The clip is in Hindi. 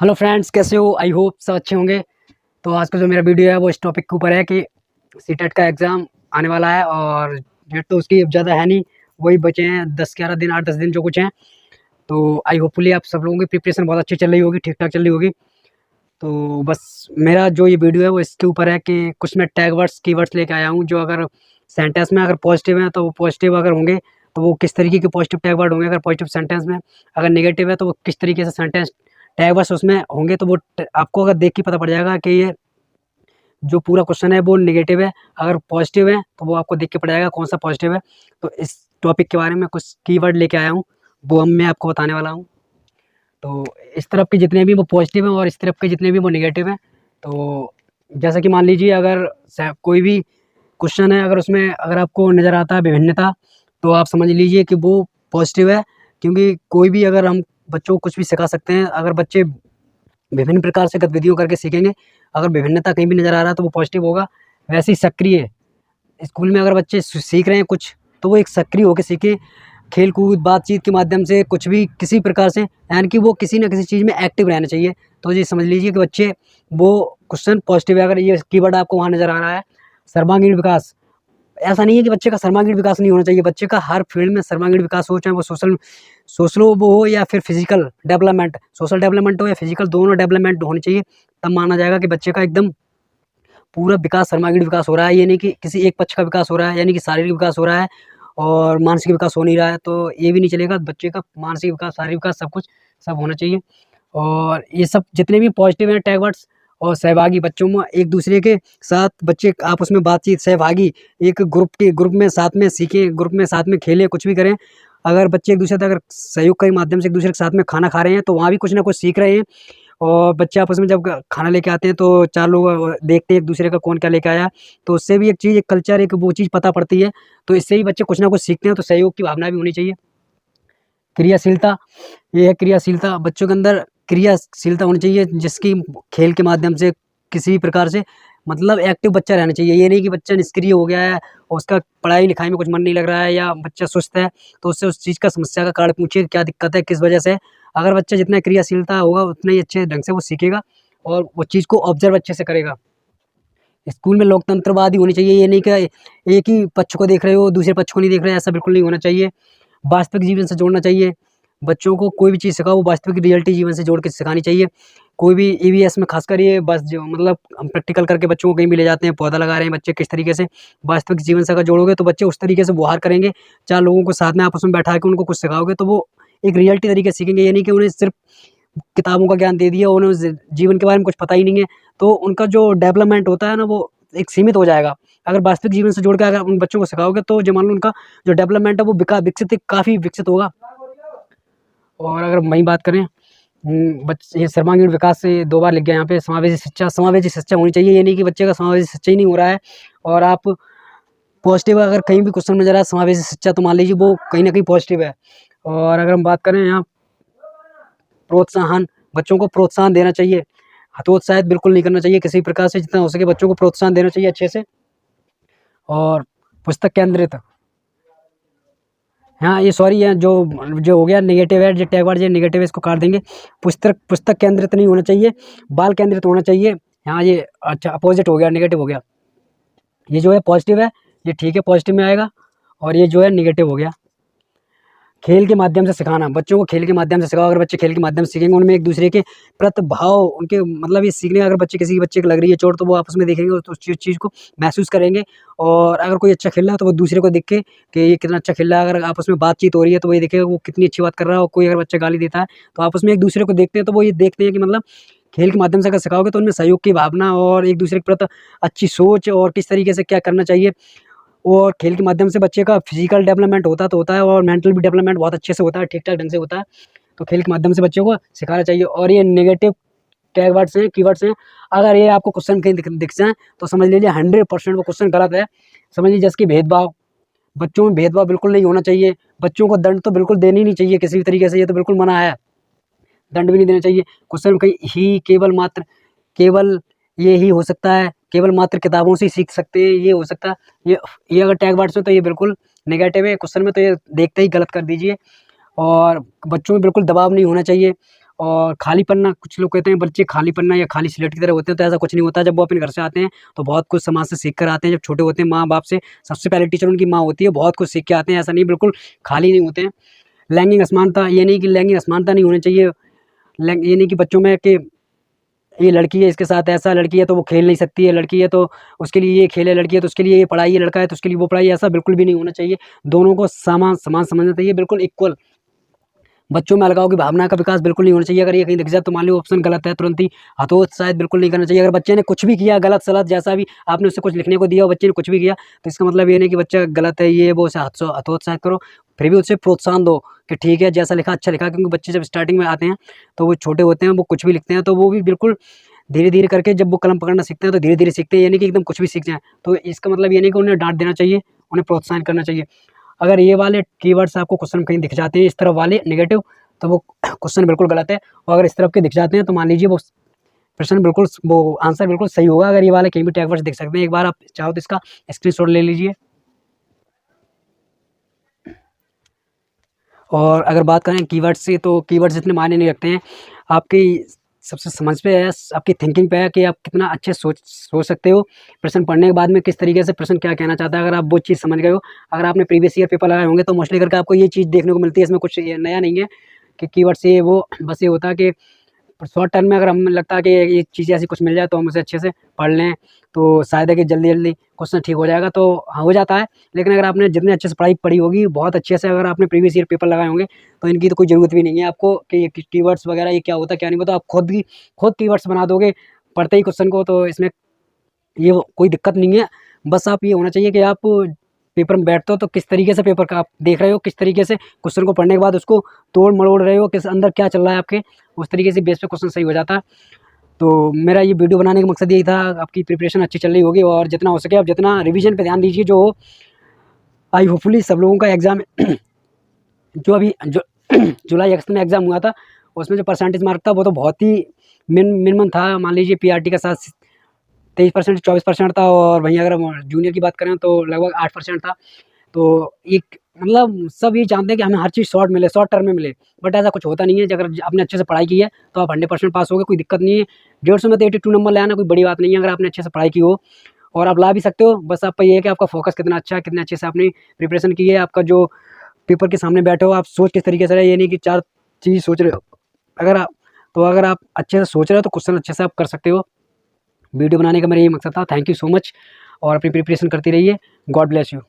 हेलो फ्रेंड्स, कैसे हो? आई होप सब अच्छे होंगे। तो आज का जो मेरा वीडियो है वो इस टॉपिक के ऊपर है कि सीटेट का एग्ज़ाम आने वाला है और डेट तो उसकी अब ज़्यादा है नहीं, वही बचे हैं 10-11 दिन, 8-10 दिन जो कुछ हैं। तो आई होपफुली आप सब लोगों की प्रिपरेशन बहुत अच्छी चल रही होगी, ठीक ठाक चल रही होगी। तो बस मेरा जो ये वीडियो है वो इसके ऊपर है कि कुछ मैं टैग वर्ड्स कीवर्ड्स लेके आया हूँ, जो अगर सेंटेंस में अगर पॉजिटिव हैं तो वो पॉजिटिव अगर होंगे तो वो किस तरीके के पॉजिटिव टैग वर्ड होंगे, अगर पॉजिटिव सेंटेंस में। अगर नेगेटिव है तो वो किस तरीके से सेंटेंस टैग वर्ड्स उसमें होंगे। तो वो आपको अगर देख के पता पड़ जाएगा कि ये जो पूरा क्वेश्चन है वो नेगेटिव है। अगर पॉजिटिव है तो वो आपको देख के पड़ जाएगा कौन सा पॉजिटिव है। तो इस टॉपिक के बारे में कुछ कीवर्ड लेके आया हूँ, वो मैं आपको बताने वाला हूँ। तो इस तरफ के जितने भी वो पॉजिटिव हैं और इस तरफ के जितने भी वो नेगेटिव हैं। तो जैसा कि मान लीजिए अगर कोई भी क्वेश्चन है, अगर उसमें अगर आपको नज़र आता है विभिन्नता, तो आप समझ लीजिए कि वो पॉजिटिव है। क्योंकि कोई भी अगर हम बच्चों को कुछ भी सिखा सकते हैं, अगर बच्चे विभिन्न प्रकार से गतिविधियों करके सीखेंगे, अगर विभिन्नता कहीं भी नज़र आ रहा है तो वो पॉजिटिव होगा। वैसे ही सक्रिय, स्कूल में अगर बच्चे सीख रहे हैं कुछ, तो वो एक सक्रिय होकर सीखे, खेल कूद बातचीत के माध्यम से, कुछ भी किसी प्रकार से, यानी कि वो किसी न किसी चीज़ में एक्टिव रहना चाहिए। तो ये समझ लीजिए कि बच्चे वो क्वेश्चन पॉजिटिव है। अगर ये कीवर्ड आपको वहाँ नज़र आ रहा है सर्वांगीण विकास, ऐसा नहीं है कि बच्चे का सर्वांगीण विकास नहीं होना चाहिए। बच्चे का हर फील्ड में सर्वांगीण विकास हो, चाहे वो सोशल वो हो या फिर फिजिकल डेवलपमेंट, सोशल डेवलपमेंट हो या फिजिकल, दोनों डेवलपमेंट होनी चाहिए। तब माना जाएगा कि बच्चे का एकदम पूरा विकास, सर्वांगीण विकास हो रहा है। ये नहीं कि किसी एक पक्ष का विकास हो रहा है, यानी कि शारीरिक विकास हो रहा है और मानसिक विकास हो नहीं रहा है, तो ये भी नहीं चलेगा। बच्चे का मानसिक विकास, शारीरिक विकास, सब कुछ सब होना चाहिए। और ये सब जितने भी पॉजिटिव हैं टैग वर्ड्स, और सहभागी, बच्चों में एक दूसरे के साथ बच्चे आपस में बातचीत, सहभागी, एक ग्रुप में साथ में सीखें, ग्रुप में साथ में खेलें, कुछ भी करें। अगर बच्चे एक दूसरे से अगर सहयोग के माध्यम से एक दूसरे के साथ में खाना खा रहे हैं तो वहाँ भी कुछ ना कुछ सीख रहे हैं। और बच्चे आपस में जब खाना लेके आते हैं तो 4 लोग देखते हैं एक दूसरे का कौन क्या लेके आया, तो उससे भी एक चीज़, एक कल्चर, एक वो चीज़ पता पड़ती है। तो इससे भी बच्चे कुछ ना कुछ सीखते हैं, तो सहयोग की भावना भी होनी चाहिए। क्रियाशीलता, ये है क्रियाशीलता, बच्चों के अंदर क्रियाशीलता होनी चाहिए, जिसकी खेल के माध्यम से किसी भी प्रकार से, मतलब एक्टिव बच्चा रहना चाहिए। ये नहीं कि बच्चा निष्क्रिय हो गया है और उसका पढ़ाई लिखाई में कुछ मन नहीं लग रहा है, या बच्चा सुस्त है, तो उससे उस चीज़ का, समस्या का कारण पूछिए, क्या दिक्कत है, किस वजह से है। अगर बच्चा जितना क्रियाशीलता होगा उतना ही अच्छे ढंग से वो सीखेगा और वो चीज़ को ऑब्जर्व अच्छे से करेगा। स्कूल में लोकतंत्रवादी होनी चाहिए। ये नहीं कि एक ही पक्ष को देख रहे हो, दूसरे पक्ष को नहीं देख रहे, ऐसा बिल्कुल नहीं होना चाहिए। वास्तविक जीवन से जोड़ना चाहिए। बच्चों को कोई भी चीज़ सिखाओ, वो वास्तविक रियलिटी जीवन से जोड़ के सिखानी चाहिए। कोई भी ईवीएस में ख़ासकर, ये बस जो मतलब हम प्रैक्टिकल करके बच्चों को कहीं भी ले जाते हैं, पौधा लगा रहे हैं बच्चे, किस तरीके से वास्तविक जीवन से अगर जोड़ोगे तो बच्चे उस तरीके से व्यवहार करेंगे। 4 लोगों को साथ में आपस में बैठा के उनको कुछ सिखाओगे तो वो एक रियलिटी तरीके से सीखेंगे। ये नहीं कि उन्हें सिर्फ़ किताबों का ज्ञान दे दिया, उन्हें जीवन के बारे में कुछ पता ही नहीं है, तो उनका जो डेवलपमेंट होता है ना, वो एक सीमित हो जाएगा। अगर वास्तविक जीवन से जोड़ के अगर उन बच्चों को सिखाओगे तो जो मान लो उनका जो डेवलपमेंट है वो विकसित, काफ़ी विकसित होगा। और अगर वहीं बात करें ये सर्वांगीण विकास से 2 बार लिख गया यहाँ पे, समावेशी शिक्षा होनी चाहिए। ये नहीं कि बच्चे का समावेशी शिक्षा ही नहीं हो रहा है और आप पॉजिटिव, अगर कहीं भी क्वेश्चन में ज़रा समावेशी शिक्षा, तो मान लीजिए वो कहीं न कहीं पॉजिटिव है। और अगर हम बात करें यहाँ प्रोत्साहन, बच्चों को प्रोत्साहन देना चाहिए। हतोत्साहित बिल्कुल नहीं करना चाहिए किसी प्रकार से, जितना हो सके बच्चों को प्रोत्साहन देना चाहिए अच्छे से। और पुस्तक केंद्रित, हाँ, ये सॉरी, ये जो जो हो गया नेगेटिव है, जो टैग वर्ड, जो नेगेटिव है इसको काट देंगे। पुस्तक केंद्रित नहीं होना चाहिए, बाल केंद्रित होना चाहिए। हाँ, ये अच्छा अपोजिट हो गया, नेगेटिव हो गया। ये जो है पॉजिटिव है, ये ठीक है, पॉजिटिव में आएगा। और ये जो है नेगेटिव हो गया। खेल के माध्यम से सिखाना, बच्चों को खेल के माध्यम से सिखाओ। अगर बच्चे खेल के माध्यम से सीखेंगे, उनमें एक दूसरे के प्रति भाव, उनके मतलब ये सीखने, अगर किसी बच्चे को लग रही है चोट, तो वो आपस में देखेंगे तो उस चीज़ को महसूस करेंगे। और अगर कोई अच्छा खेल रहा है तो वो दूसरे को देख के कि ये कितना अच्छा खेल रहा है, अगर आपस में बातचीत हो रही है तो वो ये देखेगा वो कितनी अच्छी बात कर रहा है। और कोई अगर बच्चा गाली देता है तो आपस में एक दूसरे को देखते हैं, तो वो ये देखते हैं कि मतलब खेल के माध्यम से अगर सिखाओगे तो उनमें सहयोग की भावना और एक दूसरे के प्रति अच्छी सोच, और किस तरीके से क्या करना चाहिए। और खेल के माध्यम से बच्चे का फिजिकल डेवलपमेंट होता तो होता है, और मेंटल भी डेवलपमेंट बहुत अच्छे से होता है, ठीक ठाक ढंग से होता है। तो खेल के माध्यम से बच्चों को सिखाना चाहिए। और ये नेगेटिव टैग वर्ड्स हैं, कीवर्ड्स हैं, अगर ये आपको क्वेश्चन कहीं दिख जाए तो समझ लीजिए 100% वो क्वेश्चन गलत है। समझ लीजिए जैसे कि भेदभाव, बच्चों में भेदभाव बिल्कुल नहीं होना चाहिए। बच्चों को दंड तो बिल्कुल देनी ही नहीं चाहिए किसी भी तरीके से, ये तो बिल्कुल मना है। दंड भी नहीं देना चाहिए। क्वेश्चन कहीं ही केवल मात्र, केवल ये ही हो सकता है, केवल मात्र किताबों से ही सीख सकते हैं, ये हो सकता है। ये अगर टैग वर्ड्स में तो ये बिल्कुल नेगेटिव है। क्वेश्चन में तो ये देखते ही गलत कर दीजिए। और बच्चों में बिल्कुल दबाव नहीं होना चाहिए। और खाली पन्ना, कुछ लोग कहते हैं बच्चे खाली पन्ना या खाली स्लेट की तरह होते हैं, तो ऐसा कुछ नहीं होता। जब वो अपने घर से आते हैं तो बहुत कुछ समाज से सीख कर आते हैं। जब छोटे होते हैं माँ बाप से सबसे पहले टीचर उनकी माँ होती है, बहुत कुछ सीख के आते हैं। ऐसा नहीं, बिल्कुल खाली नहीं होते हैं। लैंगिक असमानता, ये नहीं कि लैंगिक असमानता नहीं होनी चाहिए। ये नहीं कि बच्चों में कि ये लड़की है इसके साथ ऐसा, लड़की है तो वो खेल नहीं सकती है, लड़की है तो उसके लिए ये खेल है, लड़की है तो उसके लिए ये पढ़ाई है, लड़का है तो उसके लिए वो पढ़ाई है, ऐसा बिल्कुल भी नहीं होना चाहिए। दोनों को समान समान समझना चाहिए, बिल्कुल इक्वल। बच्चों में अलगाव की भावना का विकास बिल्कुल नहीं होना चाहिए। अगर ये कहीं दिख जाए तो मान लो ऑप्शन गलत है, तुरंत ही हतोत्साहित बिल्कुल नहीं करना चाहिए। अगर बच्चे ने कुछ भी किया गलत सलत, जैसा भी आपने उससे कुछ लिखने को दिया और बच्चे ने कुछ भी किया, तो इसका मतलब ये नहीं कि बच्चा गलत है ये वो, उसे हतोत्साहित करो। फिर भी उसे प्रोत्साहन दो कि ठीक है जैसा लिखा अच्छा लिखा, क्योंकि बच्चे जब स्टार्टिंग में आते हैं तो वो छोटे होते हैं, वो कुछ भी लिखते हैं तो वो भी बिल्कुल धीरे धीरे करके जब वो कलम पकड़ना सीखते हैं तो धीरे धीरे सीखते हैं, यानी कि एकदम कुछ भी सीख जाए। तो इसका मतलब ये नहीं कि उन्हें डांट देना चाहिए, उन्हें प्रोत्साहन करना चाहिए। अगर ये वाले कीवर्ड्स आपको क्वेश्चन में कहीं दिख जाते हैं इस तरफ वाले नेगेटिव, तो वो क्वेश्चन बिल्कुल गलत है। और अगर इस तरफ के दिख जाते हैं तो मान लीजिए वो प्रश्न बिल्कुल, वो आंसर बिल्कुल सही होगा। अगर ये वाले कहीं भी टैग वर्ड्स दिख सकते हैं, एक बार आप चाहो तो इसका स्क्रीनशॉट ले लीजिए। और अगर बात करें कीवर्ड्स की, तो कीवर्ड्स इतने मायने नहीं रखते हैं। आपकी सबसे समझ पे है, आपकी थिंकिंग पे है कि आप कितना अच्छे सोच सकते हो प्रश्न पढ़ने के बाद में, किस तरीके से प्रश्न क्या कहना चाहता है। अगर आप वो चीज़ समझ गए हो, अगर आपने प्रीवियस ईयर पेपर लगाए होंगे तो मोस्टली करके आपको ये चीज़ देखने को मिलती है। इसमें कुछ नया नहीं है कि कीवर्ड्स ये वो, बस ये होता है कि शॉर्ट टर्म में अगर हमें लगता है कि ये चीज़ ऐसी कुछ मिल जाए तो हम उसे अच्छे से पढ़ लें, तो शायद है कि जल्दी जल्दी क्वेश्चन ठीक हो जाएगा, तो हाँ हो जाता है। लेकिन अगर आपने जितने अच्छे से पढ़ाई पढ़ी होगी, बहुत अच्छे से अगर आपने प्रीवियस ईयर पेपर लगाए होंगे, तो इनकी तो कोई ज़रूरत भी नहीं है आपको कि ये कीवर्ड्स वगैरह ये क्या होता है क्या नहीं होता। आप खुद कीवर्ड्स बना दोगे पढ़ते ही क्वेश्चन को, तो इसमें ये कोई दिक्कत नहीं है। बस आप ये होना चाहिए कि आप पेपर में बैठते हो तो किस तरीके से पेपर का आप देख रहे हो, किस तरीके से क्वेश्चन को पढ़ने के बाद उसको तोड़ मरोड़ रहे हो, किस अंदर क्या चल रहा है आपके, उस तरीके से बेस पे क्वेश्चन सही हो जाता है। तो मेरा ये वीडियो बनाने का मकसद यही था, आपकी प्रिपरेशन अच्छी चल रही होगी और जितना हो सके आप जितना रिवीजन पे ध्यान दीजिए। जो आई होपफुली सब लोगों का एग्ज़ाम जो अभी जो जुलाई अगस्त में एग्ज़ाम हुआ था, उसमें जो परसेंटेज मार्क था वो तो बहुत ही मिनिमम था। मान लीजिए पीआरटी का साथ 23% 24% था, और वहीं अगर जूनियर की बात करें तो लगभग 8% था। तो एक मतलब सब ये चाहते हैं कि हमें हर चीज़ शॉर्ट मिले, शॉर्ट टर्म में मिले, बट ऐसा कुछ होता नहीं है। अगर आपने अच्छे से पढ़ाई की है तो आप 100% पास हो गए, कोई दिक्कत नहीं है। 150 में तो 82 नंबर ले आना कोई बड़ी बात नहीं है, अगर आपने अच्छे से पढ़ाई की हो, और आप ला भी सकते हो। बस आपका ये है कि आपका फोकस कितना अच्छा है, कितने अच्छे से आपने प्रिपरेशन की है, आपका जो पेपर के सामने बैठे हो आप सोच किस तरीके से रहे। ये नहीं कि 4 चीज़ सोच रहे हो। अगर आप अच्छे से सोच रहे हो तो क्वेश्चन अच्छे से आप कर सकते हो। वीडियो बनाने का मेरा यही मकसद था। थैंक यू सो मच, और अपनी प्रिपरेशन करती रहिए। God bless you.